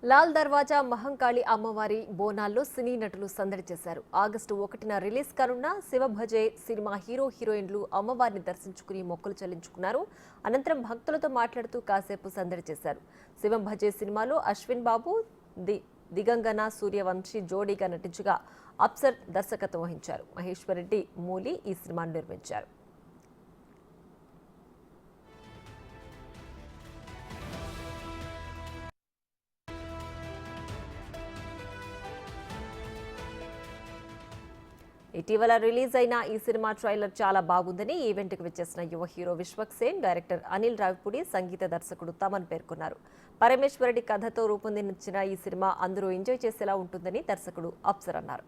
లాల్ దర్వాజా మహంకాళి అమ్మవారి బోనాల్లో సినీ నటులు సందడి చేశారు. ఆగస్టు 1న రిలీజ్ కానున్న శివభజే సినిమా హీరోయిన్లు అమ్మవారిని దర్శించుకుని మొక్కులు చెల్లించుకున్నారు. అనంతరం భక్తులతో మాట్లాడుతూ కాసేపు సందడి చేశారు. శివభజే సినిమాలో అశ్విన్ బాబు, దిగంగన సూర్యవంశీ జోడీగా నటించగా అప్సర్ దర్శకత్వం వహించారు. మహేశ్వరరెడ్డి మూలి ఈ సినిమాను నిర్మించారు. ఇటీవల రిలీజ్ అయిన ఈ సినిమా ట్రైలర్ చాలా బాగుందని ఈవెంట్కి వచ్చేసిన యువ హీరో విశ్వక్సేన్, డైరెక్టర్ అనిల్ రావిపూడి, సంగీత దర్శకుడు తమన్ పేర్కొన్నారు. పరమేశ్వరుడి కథతో రూపొందించిన ఈ సినిమా అందరూ ఎంజాయ్ చేసేలా ఉంటుందని దర్శకుడు అప్సర్ అన్నారు.